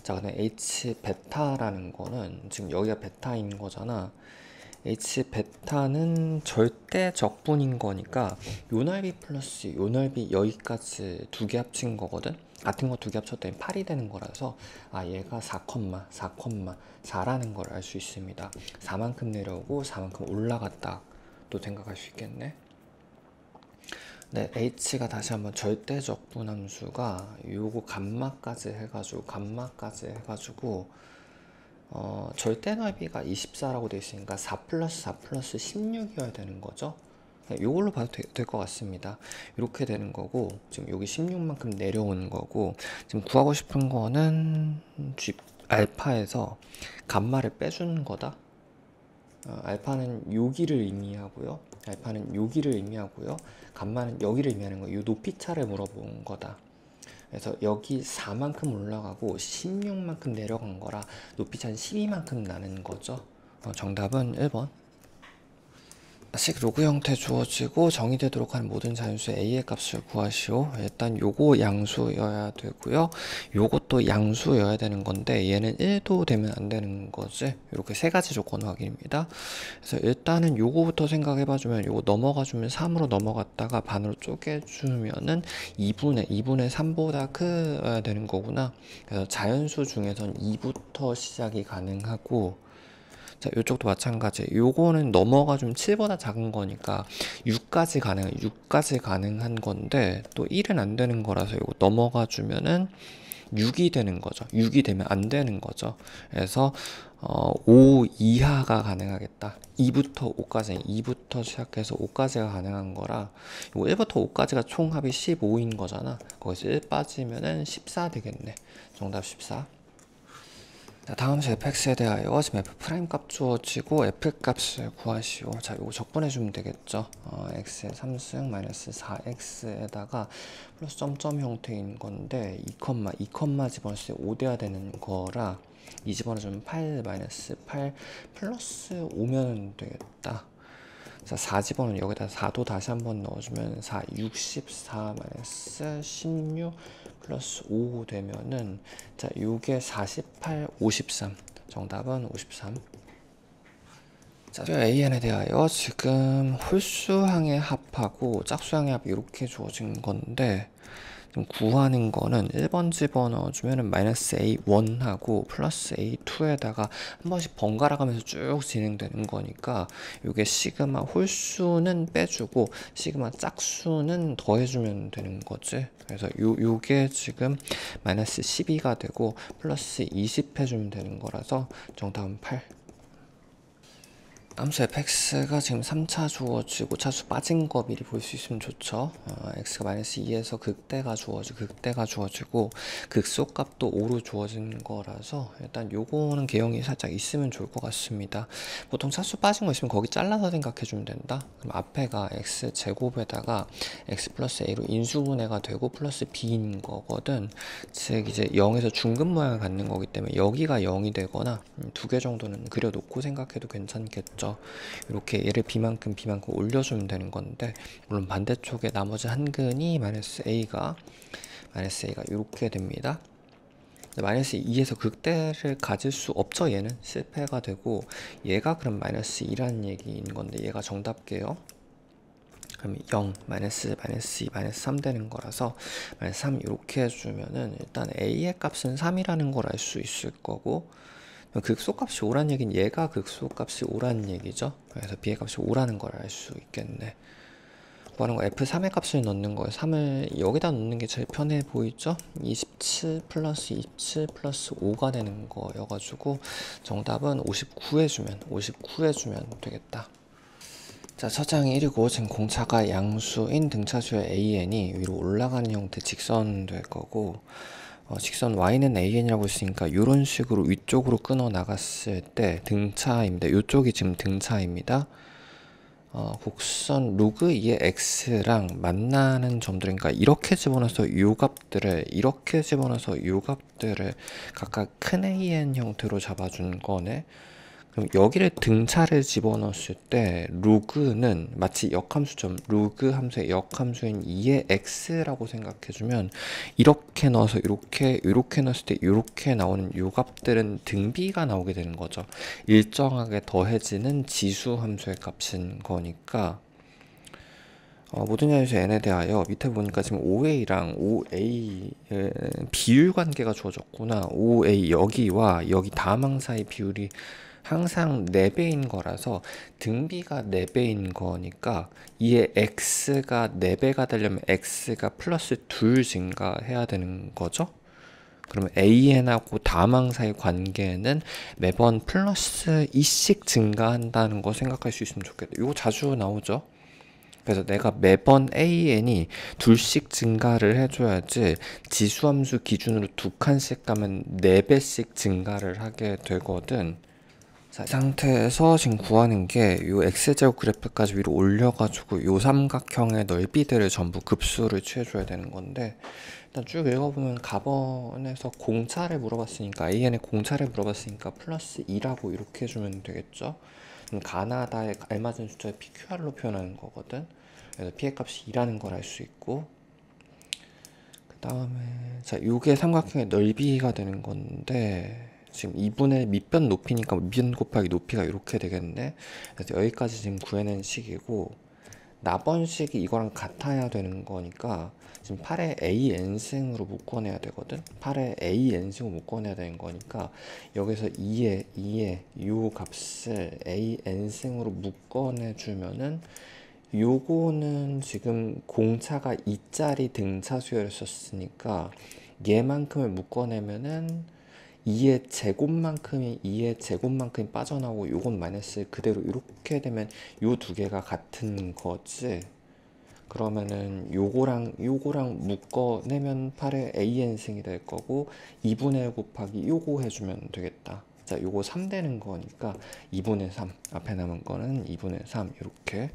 자, 그다음에 h 베타라는 거는 지금 여기가 베타인 거잖아. h 베타는 절대 적분인 거니까 요 넓이 플러스 요 넓이 여기까지 두 개 합친 거거든. 같은 거 두 개 합쳤더니 8이 되는 거라서 얘가 4,4라는 걸 알 수 있습니다. 4만큼 내려오고 4만큼 올라갔다 또 생각할 수 있겠네. 네, h가 다시 한번 절대적분 함수가 요거 감마까지 해가지고 절대 넓이가 24라고 되어 있으니까 4 플러스 4 플러스 16이어야 되는 거죠. 요걸로 봐도 될 것 같습니다. 이렇게 되는 거고 지금 여기 16만큼 내려오는 거고 지금 구하고 싶은 거는 알파에서 감마를 빼주는 거다. 알파는 여기를 의미하고요. 감마는 여기를 의미하는 거예요. 이 높이 차를 물어본 거다. 그래서 여기 4만큼 올라가고 16만큼 내려간 거라 높이 차는 12만큼 나는 거죠. 정답은 1번. 식 로그 형태 주어지고 정의되도록 하는 모든 자연수의 a의 값을 구하시오. 일단 요거 양수여야 되고요. 요것도 양수여야 되는 건데 얘는 1도 되면 안 되는 거지. 이렇게 세 가지 조건 확인입니다. 그래서 일단은 요거부터 생각해봐 주면 요거 넘어가 주면 3으로 넘어갔다가 반으로 쪼개주면은 2분의 3보다 커야 되는 거구나. 그래서 자연수 중에선 2부터 시작이 가능하고 자, 이쪽도 마찬가지. 요거는 넘어가 좀 7보다 작은 거니까 6까지 가능한 건데 또 1은 안 되는 거라서 요거 넘어가 주면은 6이 되는 거죠. 6이 되면 안 되는 거죠. 그래서 5 이하가 가능하겠다. 2부터 5까지, 2부터 시작해서 5까지가 가능한 거라 요거 1부터 5까지가 총합이 15인 거잖아. 거기서 1 빠지면은 14 되겠네. 정답 14. 자, 다음 fx에 대하여 지금 f' 값 주어지고 f 값을 구하시오. 자, 요거 적분해주면 되겠죠. x의 3승 마이너스 4x에다가 플러스 점점 형태인 건데 2, 집어넣었을 때 5 돼야 되는 거라 2 집어넣으면 8 마이너스 8 플러스 5면 되겠다. 자, 4 집어넣으면 여기다 4도 다시 한번 넣어주면 4, 64 마이너스 16 플러스 5 되면은 자, 요게 48, 53. 정답은 53. 자, AN에 대하여 지금 홀수항의 합하고 짝수항의 합 이렇게 주어진 건데 지금 구하는 거는 1번 집어넣어주면은 마이너스 A1하고 플러스 A2에다가 한 번씩 번갈아 가면서 쭉 진행되는 거니까 요게 시그마 홀수는 빼주고 시그마 짝수는 더해주면 되는 거지. 그래서 요게 지금 마이너스 12가 되고 플러스 20 해주면 되는 거라서 정답은 8. 함수 fx가 지금 3차 주어지고 차수 빠진 거 미리 볼 수 있으면 좋죠. x가 마이너스 2에서 극대가 주어지고 극소값도 5로 주어진 거라서 일단 요거는 개형이 살짝 있으면 좋을 것 같습니다. 보통 차수 빠진 거 있으면 거기 잘라서 생각해 주면 된다. 그럼 앞에가 x 제곱에다가 x 플러스 a로 인수분해가 되고 플러스 b인 거거든. 즉 이제 0에서 중근 모양을 갖는 거기 때문에 여기가 0이 되거나 두 개 정도는 그려놓고 생각해도 괜찮겠죠. 이렇게 얘를 b만큼 올려주면 되는 건데 물론 반대쪽에 나머지 한근이 마이너스 a가 이렇게 됩니다. 마이너스 2에서 극대를 가질 수 없죠. 얘는 실패가 되고 얘가 그럼 마이너스 2라는 얘기인 건데 얘가 정답게요. 그럼 0, 마이너스 2, 마이너스 3 되는 거라서 마이너스 3 이렇게 해주면은 일단 a의 값은 3이라는 걸 알 수 있을 거고 극소값이 5란 얘기는 얘가 극소값이 5라는 얘기죠. 그래서 b의 값이 5라는 걸 알 수 있겠네. 구하는 거 f3의 값을 넣는 거예요. 3을 여기다 넣는 게 제일 편해 보이죠? 27 플러스 27 플러스 5가 되는 거여가지고 정답은 59 해주면 되겠다. 자, 처장이 1이고 지금 공차가 양수인 등차수의 an이 위로 올라가는 형태 직선 될 거고 직선 y는 an이라고 했으니까 이런 식으로 위쪽으로 끊어 나갔을 때 등차입니다. 이쪽이 지금 등차입니다. 곡선 로그 2의 x랑 만나는 점들, 그러니까 이렇게 집어넣어서 요 값들을, 이렇게 집어넣어서 요 값들을 각각 큰 AN 형태로 잡아준 거네. 그럼 여기를 등차를 집어넣었을 때 로그는 마치 역함수점, 로그 함수의 역함수인 2의 x라고 생각해주면, 이렇게 넣어서 이렇게 넣었을 때 이렇게 나오는 요 값들은 등비가 나오게 되는 거죠. 일정하게 더해지는 지수 함수의 값인 거니까 모든 야에서 n에 대하여 밑에 보니까 지금 OA랑 OA 비율 관계가 주어졌구나. OA 여기와 여기 다항 사이 비율이 항상 4배인 거라서 등비가 4배인 거니까 이에 x가 4배가 되려면 x가 플러스 2 증가해야 되는 거죠. 그러면 AN하고 다항 사이 관계는 매번 플러스 2씩 증가한다는 거 생각할 수 있으면 좋겠다. 이거 자주 나오죠. 그래서 내가 매번 AN이 2씩 증가를 해줘야지 지수함수 기준으로 2칸씩 가면 4배씩 증가를 하게 되거든. 자, 이 상태에서 지금 구하는 게 요 x제곱 그래프까지 위로 올려가지고 요 삼각형의 넓이들을 전부 급수를 취해줘야 되는 건데, 일단 쭉 읽어보면 가번에서 공차를 물어봤으니까 AN의 공차를 물어봤으니까 플러스 2라고 이렇게 해주면 되겠죠. 가나다의 알맞은 숫자를 PQR로 표현하는 거거든. 그래서 P의 값이 2라는 걸 알 수 있고, 그 다음에 자, 요게 삼각형의 넓이가 되는 건데 지금 2분의 밑변 높이니까 밑변 곱하기 높이가 이렇게 되겠네. 그래서 여기까지 지금 구해낸 식이고, 나번식이 이거랑 같아야 되는 거니까 지금 8의 AN승으로 묶어내야 되거든. 8의 AN승으로 묶어내야 되는 거니까 여기서 2의 요 값을 AN승으로 묶어내주면은, 요거는 지금 공차가 2짜리 등차 수열이었으니까 얘만큼을 묶어내면은 2의 제곱만큼이 빠져나오고 요건 마이너스 그대로 이렇게 되면 요 두 개가 같은 거지. 그러면은 요거랑 묶어내면 8의 AN승이 될 거고 2분의 1 곱하기 요거 해주면 되겠다. 자, 요거 3 되는 거니까 2분의 3 앞에 남은 거는 2분의 3 이렇게.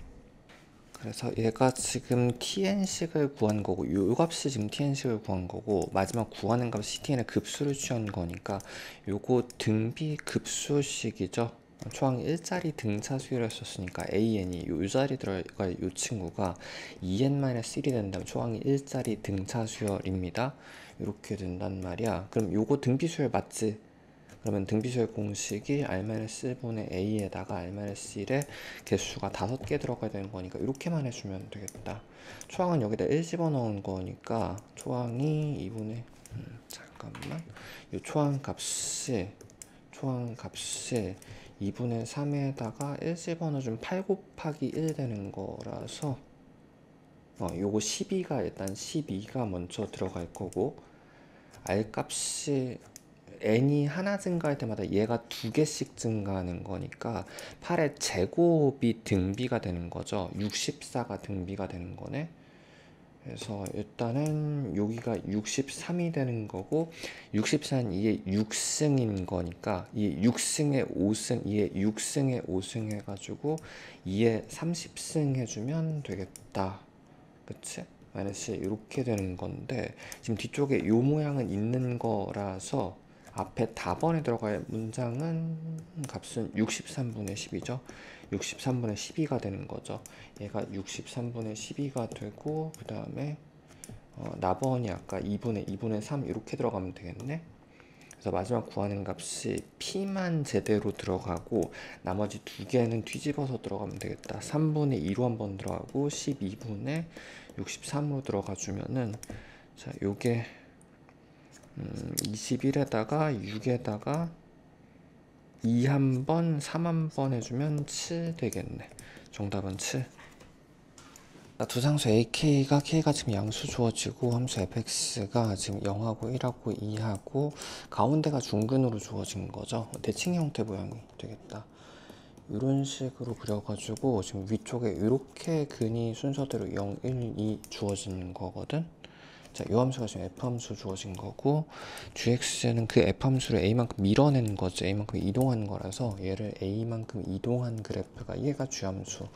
그래서 얘가 지금 tn식을 구한 거고 요 값이 지금 tn식을 구한 거고 마지막 구하는 값이 tn의 급수를 취한 거니까 요거 등비 급수식이죠. 초항 1짜리 등차 수열이었으니까 AN이 요 자리 들어갈 요 친구가 2n-1이 된다면 초항이 1짜리 등차 수열입니다. 이렇게 된단 말이야. 그럼 요거 등비 수열 맞지? 그러면 등비수열 공식이 R-1분의 A에다가 R-1의 개수가 5개 들어가야 되는 거니까 이렇게만 해주면 되겠다. 초항은 여기다 1 집어넣은 거니까 초항이 2분의 잠깐만, 이 초항 값이 2분의 3에다가 1 집어넣어주면 8 곱하기 1 되는 거라서 요거 12가 일단 12가 먼저 들어갈 거고, R 값이 n이 하나 증가할 때마다 얘가 2개씩 증가하는 거니까 8의 제곱이 등비가 되는 거죠. 64가 등비가 되는 거네. 그래서 일단은 여기가 63이 되는 거고, 64는 이게 6승인 거니까 이 6승에 5승, 이에 6승에 5승 해가지고 2에 30승 해주면 되겠다. 그치? 마이너스 이렇게 되는 건데, 지금 뒤쪽에 요 모양은 있는 거라서 앞에 답번에 들어갈 문장은 값은 63분의 10이죠. 63분의 12가 되는 거죠. 얘가 63분의 12가 되고, 그 다음에 나번이 아까 2분의 3 이렇게 들어가면 되겠네. 그래서 마지막 구하는 값이 P만 제대로 들어가고 나머지 두 개는 뒤집어서 들어가면 되겠다. 3분의 2로 한번 들어가고 12분의 63으로 들어가 주면은, 자, 요게 21에다가 6에다가 2 한 번, 3 한 번 해주면 7 되겠네. 정답은 7. 두 상수 AK가 K가 지금 양수 주어지고 함수 fx가 지금 0하고 1하고 2하고 가운데가 중근으로 주어진 거죠. 대칭 형태 모양이 되겠다. 이런 식으로 그려가지고 지금 위쪽에 이렇게 근이 순서대로 0, 1, 2 주어진 거거든. 자, 이 함수가 지금 f함수 주어진 거고 gx는 그 f함수를 a만큼 밀어낸 거지, a만큼 이동한 거라서 얘를 a만큼 이동한 그래프가 얘가 g함수가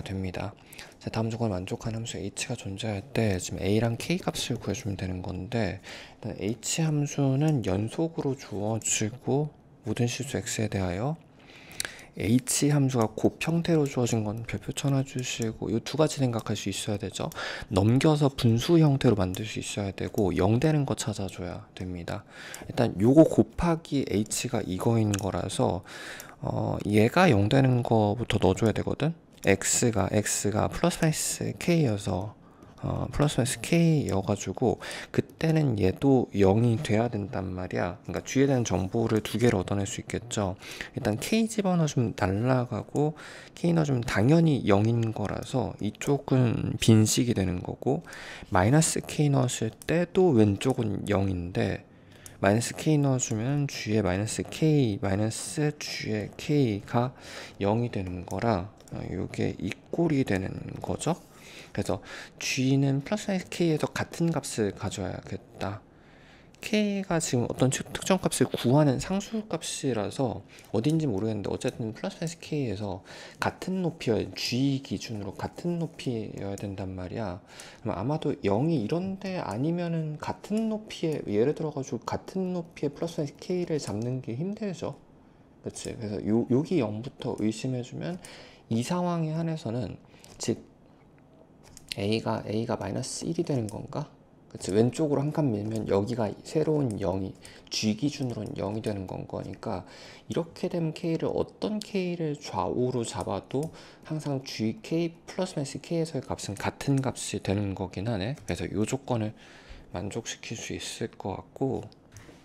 됩니다. 자, 다음 조건을 만족하는 함수 h가 존재할 때 지금 a랑 k 값을 구해주면 되는 건데, 일단 h 함수는 연속으로 주어지고 모든 실수 x에 대하여 h 함수가 곱 형태로 주어진 건 별표 쳐놔주시고, 이 두 가지 생각할 수 있어야 되죠. 넘겨서 분수 형태로 만들 수 있어야 되고 0 되는 거 찾아줘야 됩니다. 일단 요거 곱하기 h가 이거인 거라서 얘가 0 되는 거부터 넣어줘야 되거든. x가 플러스 마이너스 k여서 플러스 마이너스 k여가지고 그때는 얘도 0이 돼야 된단 말이야. 그러니까 뒤에 대한 정보를 두 개를 얻어낼 수 있겠죠. 일단 k 집어넣어주면 날라가고 k 넣어주면 당연히 0인 거라서 이쪽은 빈식이 되는 거고, 마이너스 k 넣었을 때도 왼쪽은 0인데 마이너스 k 넣어주면 g에 마이너스 k 마이너스 g에 k가 0이 되는 거라 이게 이 꼴이 되는 거죠. 그래서 g는 플러스 마이너스 k에서 같은 값을 가져야겠다. k가 지금 어떤 특정 값을 구하는 상수값이라서 어딘지 모르겠는데 어쨌든 플러스 마이너스 k에서 같은 높이여야, g 기준으로 같은 높이여야 된단 말이야. 그럼 아마도 0이 이런데 아니면은 같은 높이에, 예를 들어가지고 같은 높이의 플러스 마이너스 k를 잡는 게 힘들죠. 그치? 그래서 여기 0부터 의심해주면 이 상황에 한해서는 즉 a가 마이너스 1이 되는 건가? 그치? 왼쪽으로 한 칸 밀면 여기가 새로운 0이 g 기준으로는 0이 되는 건 거니까, 이렇게 되면 k를 어떤 k를 좌우로 잡아도 항상 gk 플러스 마이너스 k에서의 값은 같은 값이 되는 거긴 하네. 그래서 이 조건을 만족시킬 수 있을 것 같고,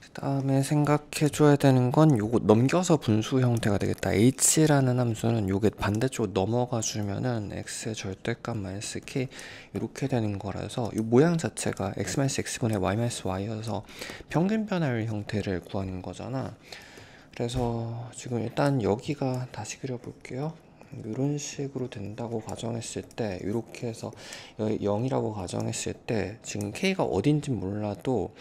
그 다음에 생각해 줘야 되는 건 요거 넘겨서 분수 형태가 되겠다. h라는 함수는 요게 반대쪽으로 넘어가 주면은 x의 절대값 마이너스 k 이렇게 되는 거라서 이 모양 자체가 x 마이너스 x분의 y 마이너스 y여서 평균 변화율 형태를 구하는 거잖아. 그래서 지금 일단 여기가 다시 그려볼게요. 이런 식으로 된다고 가정했을 때, 이렇게 해서 0이라고 가정했을 때 지금 k가 어딘지 몰라도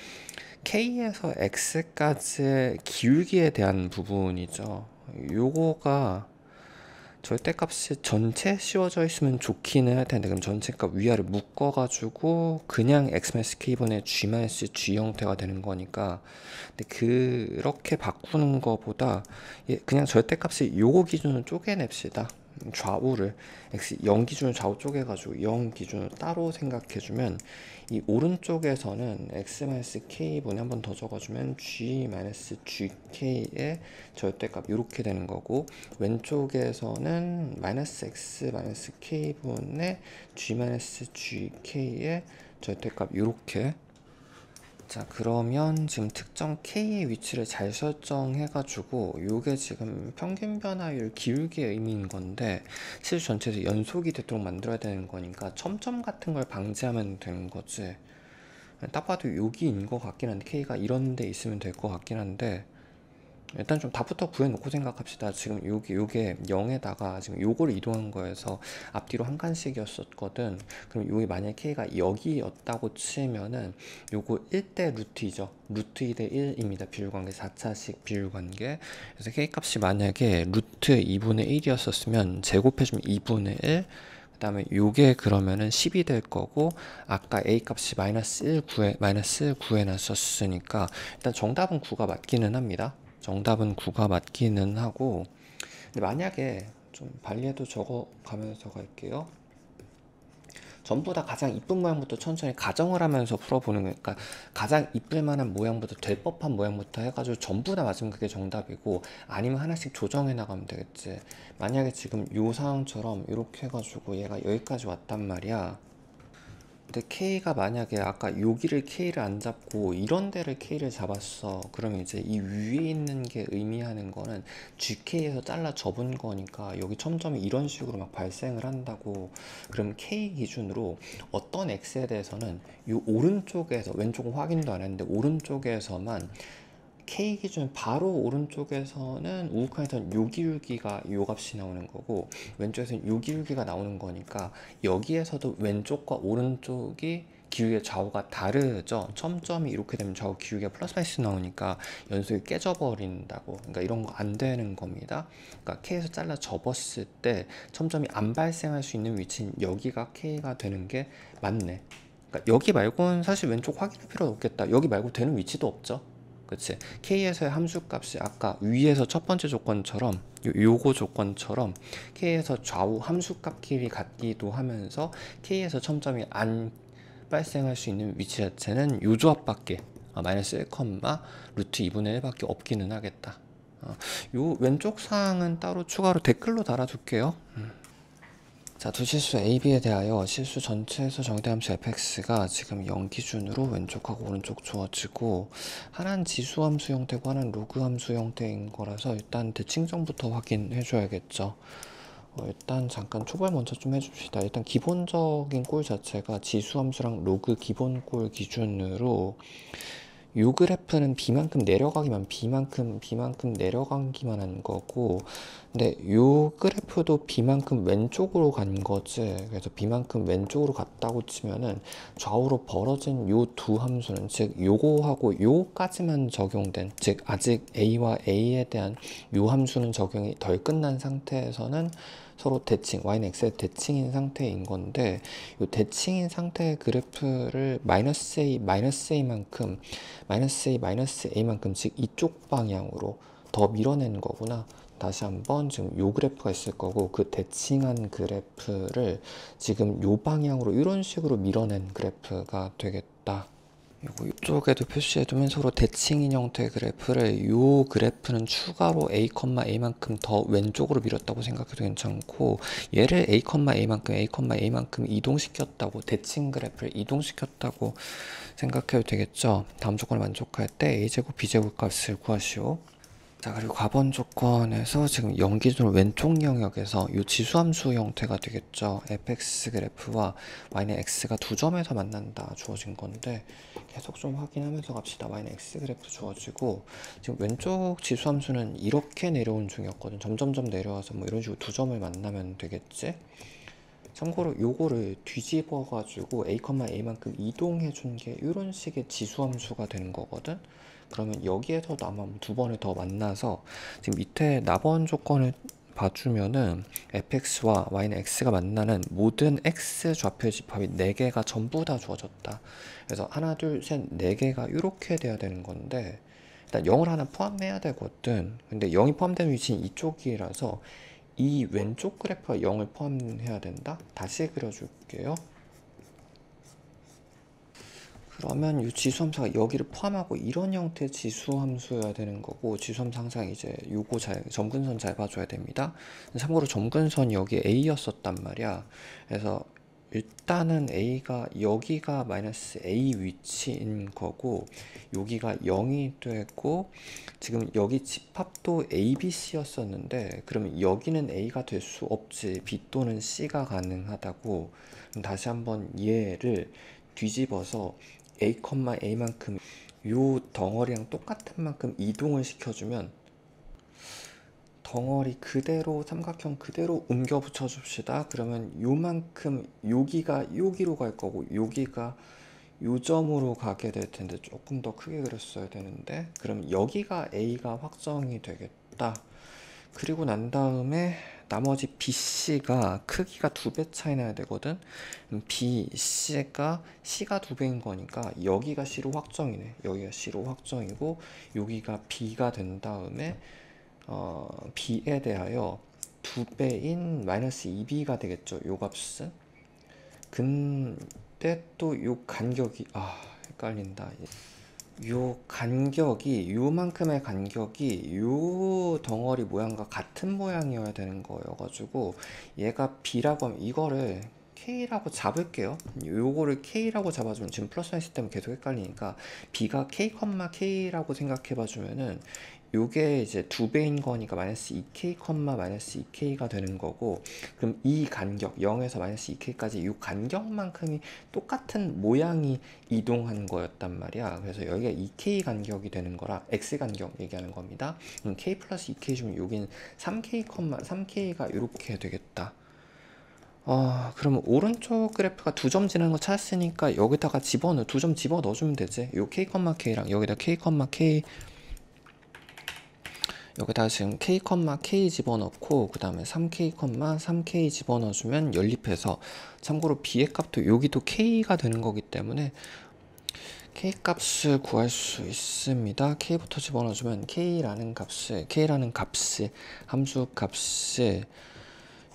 k에서 x까지의 기울기에 대한 부분이죠. 요거가 절대값이 전체 씌워져 있으면 좋기는 할 텐데, 그럼 전체값 위아래 묶어가지고 그냥 x-k분의 g-g 형태가 되는 거니까, 근데 그렇게 바꾸는 거보다 그냥 절대값이 요거 기준으로 쪼개냅시다. 좌우를 x 0 기준으로 좌우 쪼개가지고 0 기준으로 따로 생각해주면, 이 오른쪽에서는 x-k분에 한 번 더 적어주면 g-gk의 절대값 이렇게 되는 거고, 왼쪽에서는 -x-k분의 g-gk의 절대값 이렇게. 자, 그러면 지금 특정 k의 위치를 잘 설정해가지고 요게 지금 평균 변화율 기울기의 의미인 건데, 실수 전체에서 연속이 되도록 만들어야 되는 거니까 첨점 같은 걸 방지하면 되는 거지. 딱 봐도 여기인 것 같긴 한데, k가 이런 데 있으면 될 것 같긴 한데, 일단 좀 답부터 구해놓고 생각합시다. 지금 요게 0에다가 지금 요거를 이동한 거여서 앞뒤로 한 칸씩이었었거든. 그럼 요게 만약에 k가 여기였다고 치면은 요거 1대 루트이죠. 루트 2대 1입니다. 비율관계 4차식 비율관계. 그래서 k 값이 만약에 루트 2분의 1이었었으면 제곱해주면 2분의 1, 그 다음에 요게 그러면은 10이 될 거고, 아까 a 값이 마이너스 1 구해놨었으니까 일단 정답은 9가 맞기는 합니다. 정답은 9가 맞기는 하고, 근데 만약에 좀 발리에도 적어 가면서 갈게요. 전부 다 가장 이쁜 모양부터 천천히 가정을 하면서 풀어보는 거니까, 가장 이쁠 만한 모양부터 될 법한 모양부터 해가지고 전부 다 맞으면 그게 정답이고, 아니면 하나씩 조정해 나가면 되겠지. 만약에 지금 요 상황처럼 이렇게 해가지고 얘가 여기까지 왔단 말이야. 근데 K가 만약에 아까 여기를 K를 안 잡고 이런 데를 K를 잡았어. 그러면 이제 이 위에 있는 게 의미하는 거는 GK에서 잘라 접은 거니까 여기 첨점이 이런 식으로 막 발생을 한다고. 그럼 K 기준으로 어떤 X에 대해서는 이 오른쪽에서, 왼쪽은 확인도 안 했는데 오른쪽에서만 K 기준 바로 오른쪽에서는 우극한에서는 요 기울기가 요 값이 나오는 거고, 왼쪽에서는 요 기울기가 나오는 거니까 여기에서도 왼쪽과 오른쪽이 기울기의 좌우가 다르죠. 첨점이 이렇게 되면 좌우 기울기가 플러스 마이너스 나오니까 연속이 깨져버린다고. 그러니까 이런 거 안 되는 겁니다. 그러니까 K에서 잘라 접었을 때 첨점이 안 발생할 수 있는 위치인 여기가 K가 되는 게 맞네. 그러니까 여기 말고는 사실 왼쪽 확인할 필요 없겠다. 여기 말고 되는 위치도 없죠. 그치? K에서의 함수값이 아까 위에서 첫 번째 조건처럼 요거 조건처럼 K에서 좌우 함수값끼리 같기도 하면서 K에서 첨점이 안 발생할 수 있는 위치 자체는 요 조합밖에 마이너스 1, 루트 2분의 1밖에 없기는 하겠다. 요 왼쪽 사항은 따로 추가로 댓글로 달아둘게요. 자, 두 실수 A, B에 대하여 실수 전체에서 정의대함수 fx가 지금 0 기준으로 왼쪽하고 오른쪽 주어지고 하나는 지수함수 형태고 하나는 로그함수 형태인 거라서 일단 대칭점부터 확인해 줘야겠죠. 일단 잠깐 초벌 먼저 좀 해줍시다. 일단 기본적인 꼴 자체가 지수함수랑 로그 기본 꼴 기준으로 요 그래프는 B만큼 내려가기만 B만큼 내려가기만 한 거고, 근데 요 그래프도 B만큼 왼쪽으로 간 거지. 그래서 B만큼 왼쪽으로 갔다고 치면은 좌우로 벌어진 요 두 함수는 즉 요거하고 요까지만 적용된, 즉 아직 A와 A에 대한 요 함수는 적용이 덜 끝난 상태에서는 서로 대칭, y는 x의 대칭인 상태인 건데, 이 대칭인 상태의 그래프를 마이너스 a, 마이너스 a만큼 즉 이쪽 방향으로 더 밀어내는 거구나. 다시 한번 지금 요 그래프가 있을 거고 그 대칭한 그래프를 지금 요 방향으로 이런 식으로 밀어낸 그래프가 되겠다. 그리고 이쪽에도 표시해두면 서로 대칭인 형태의 그래프를 요 그래프는 추가로 a, a만큼 더 왼쪽으로 밀었다고 생각해도 괜찮고, 얘를 a, a만큼 이동시켰다고, 대칭 그래프를 이동시켰다고 생각해도 되겠죠. 다음 조건을 만족할 때 a제곱 b제곱 값을 구하시오. 자, 그리고 가번 조건에서 지금 0 기준으로 왼쪽 영역에서 이 지수함수 형태가 되겠죠. fx 그래프와 y는 x가 두 점에서 만난다 주어진 건데, 계속 좀 확인하면서 갑시다. y는 x 그래프 주어지고 지금 왼쪽 지수함수는 이렇게 내려온 중이었거든. 점점점 내려와서 뭐 이런 식으로 두 점을 만나면 되겠지. 참고로 요거를 뒤집어 가지고 a, a만큼 이동해 준 게 이런 식의 지수함수가 되는 거거든. 그러면 여기에서도 아마 두 번을 더 만나서 지금 밑에 나번 조건을 봐주면은 fx와 y는 x가 만나는 모든 x 좌표 집합이 4개가 전부 다 주어졌다. 그래서 하나, 둘, 셋, 4개가 이렇게 돼야 되는 건데, 일단 0을 하나 포함해야 되거든. 근데 0이 포함되는 위치는 이쪽이라서 이 왼쪽 그래프가 0을 포함해야 된다. 다시 그려줄게요. 그러면 이 지수함수가 여기를 포함하고 이런 형태의 지수함수여야 되는 거고, 지수함수 항상 이제 요거 점근선 잘 봐줘야 됩니다. 참고로 점근선 여기 A였었단 말이야. 그래서 일단은 A가 여기가 마이너스 A 위치인 거고 여기가 0이 되고, 지금 여기 집합도 A, B, C였었는데 그러면 여기는 A가 될 수 없지. B 또는 C가 가능하다고. 그럼 다시 한번 얘를 뒤집어서 a, a만큼 요 덩어리랑 똑같은 만큼 이동을 시켜주면 덩어리 그대로 삼각형 그대로 옮겨 붙여 줍시다. 그러면 요만큼 여기가 여기로 갈 거고 여기가 요 점으로 가게 될 텐데 조금 더 크게 그렸어야 되는데, 그럼 여기가 A가 확정이 되겠다. 그리고 난 다음에 나머지 BC가 크기가 2배 차이 나야 되거든. BC가 C가 2배인 거니까 여기가 C로 확정이네. 여기가 C로 확정이고 여기가 B가 된 다음에 B에 대하여 2배인 마이너스 2B가 되겠죠. 요 값은. 근데 또 요 간격이 헷갈린다. 요 간격이 요만큼의 간격이 요 덩어리 모양과 같은 모양이어야 되는 거여가지고 얘가 B라고 하면 이거를 K라고 잡을게요. 요거를 K라고 잡아주면 지금 플러스 마이너스 때문에 계속 헷갈리니까 B가 K, K라고 생각해봐주면은 요게 이제 2배인 거니까 마이너스 2K, 마이너스 2K가 되는 거고, 그럼 이 간격 0에서 마이너스 2K까지 이 간격만큼이 똑같은 모양이 이동하는 거였단 말이야. 그래서 여기가 2K 간격이 되는 거라 X 간격 얘기하는 겁니다. K 플러스 2K 주면 여기는 3K, 3K가 이렇게 되겠다. 그러면 오른쪽 그래프가 두 점 지나는 거 찾았으니까 여기다가 두 점 집어 넣어주면 되지. 요 k, k랑 여기다 k, k 여기다 지금 k, k 집어넣고 그 다음에 3k, 3k 집어넣어주면 연립해서, 참고로 b의 값도 여기도 k가 되는 거기 때문에 k 값을 구할 수 있습니다. k부터 집어넣어주면 k라는 값이 함수 값이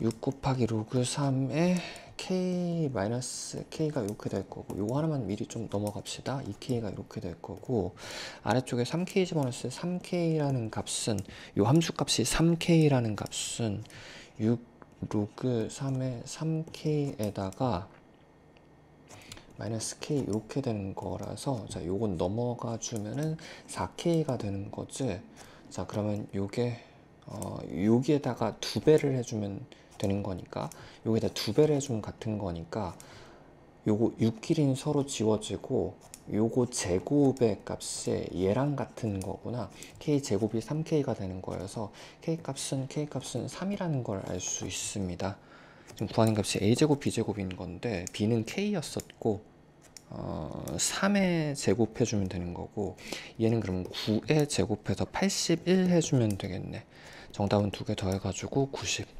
6 곱하기 로그 3에 k 마이너스 k가 이렇게 될 거고, 요거 하나만 미리 좀 넘어갑시다. 2k가 이렇게 될 거고, 아래쪽에 3k 집어넣었을 때 3k라는 값은, 요 함수 값이 3k라는 값은 6 로그 3의 3k에다가 마이너스 k 이렇게 되는 거라서, 자 요건 넘어가 주면은 4k가 되는 거지. 자 그러면 요게 여기에다가 2배를 해주면 되는 거니까, 여기다 2배를 해주면 같은 거니까, 요거 6끼리는 서로 지워지고, 요거 제곱의 값이 얘랑 같은 거구나. k 제곱이 3k가 되는 거여서 k 값은 3이라는 걸 알 수 있습니다. 지금 구하는 값이 a제곱 b제곱인 건데 b는 k였었고 3에 제곱해주면 되는 거고, 얘는 그럼 9에 제곱해서 81 해주면 되겠네. 정답은 2개 더해가지고 90.